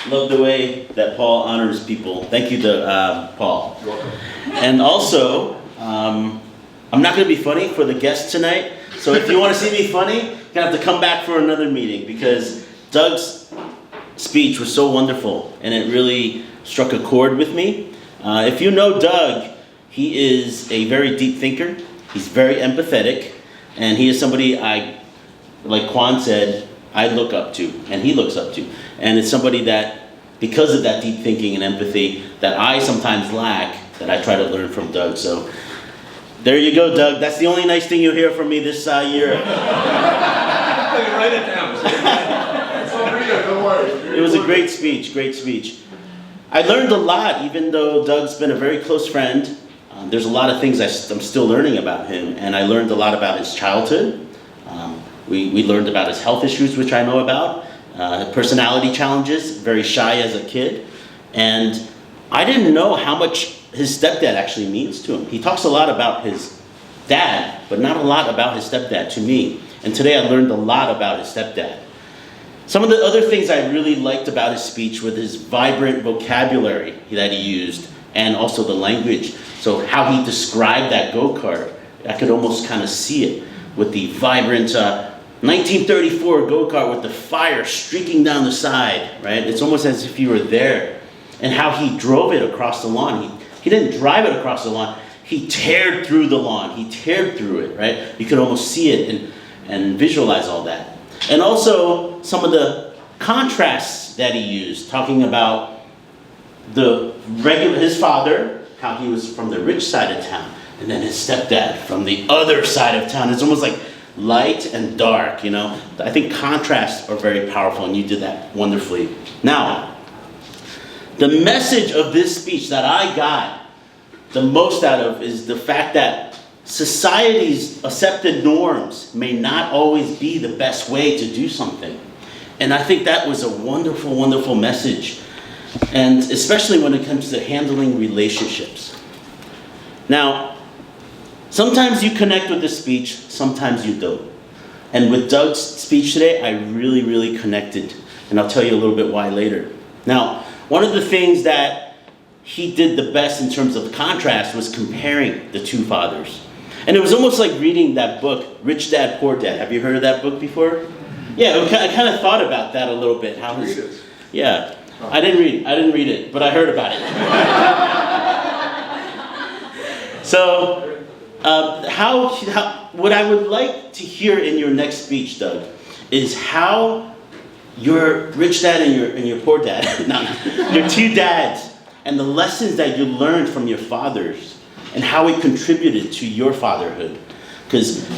Love the way that Paul honors people. Thank you to Paul. You're welcome. And also, I'm not going to be funny for the guests tonight. So if you want to see me funny, you're going to have to come back for another meeting because Doug's speech was so wonderful and it really struck a chord with me. If you know Doug, he is a very deep thinker. He's very empathetic. And he is somebody like Kwan said, I look up to and he looks up to. And it's somebody that, because of that deep thinking and empathy that I sometimes lack, that I try to learn from Doug. So there you go, Doug. That's the only nice thing you'll hear from me this year. Write it down. Don't worry. It was a great speech, great speech. I learned a lot, even though Doug's been a very close friend. There's a lot of things I'm still learning about him, and I learned a lot about his childhood. We learned about his health issues, which I know about, personality challenges, very shy as a kid, and I didn't know how much his stepdad actually means to him. He talks a lot about his dad, but not a lot about his stepdad to me. And today I learned a lot about his stepdad. Some of the other things I really liked about his speech was his vibrant vocabulary that he used, and also the language. So how he described that go-kart, I could almost kind of see it with the vibrant 1934 go-kart with the fire streaking down the side, right? It's almost as if you were there. And how he drove it across the lawn. He didn't drive it across the lawn. He teared through the lawn. He teared through it, right? You could almost see it and visualize all that. And also some of the contrasts that he used, talking about his father, how he was from the rich side of town, and then his stepdad from the other side of town. It's almost like light and dark, you know? I think contrasts are very powerful, and you did that wonderfully. Now, the message of this speech that I got the most out of is the fact that society's accepted norms may not always be the best way to do something. And I think that was a wonderful, wonderful message. And especially when it comes to handling relationships. Now, sometimes you connect with the speech, sometimes you don't. And with Doug's speech today, I really, really connected. And I'll tell you a little bit why later. Now, one of the things that he did the best in terms of contrast was comparing the two fathers. And it was almost like reading that book, Rich Dad, Poor Dad. Have you heard of that book before? Yeah, I kind of thought about that a little bit. Yeah, I didn't read it, but I heard about it. So, what I would like to hear in your next speech, Doug, is how your rich dad and your poor dad, your two dads, and the lessons that you learned from your fathers, and how it contributed to your fatherhood. Because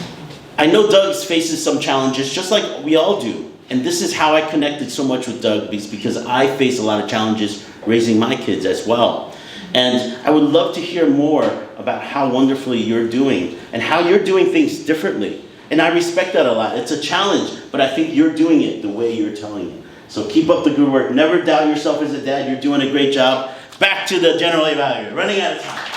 I know Doug faces some challenges, just like we all do. And this is how I connected so much with Doug, because I face a lot of challenges raising my kids as well. And I would love to hear more about how wonderfully you're doing, and how you're doing things differently. And I respect that a lot. It's a challenge, but I think you're doing it the way you're telling it. So keep up the good work. Never doubt yourself as a dad. You're doing a great job. Back to the general evaluator. Running out of time.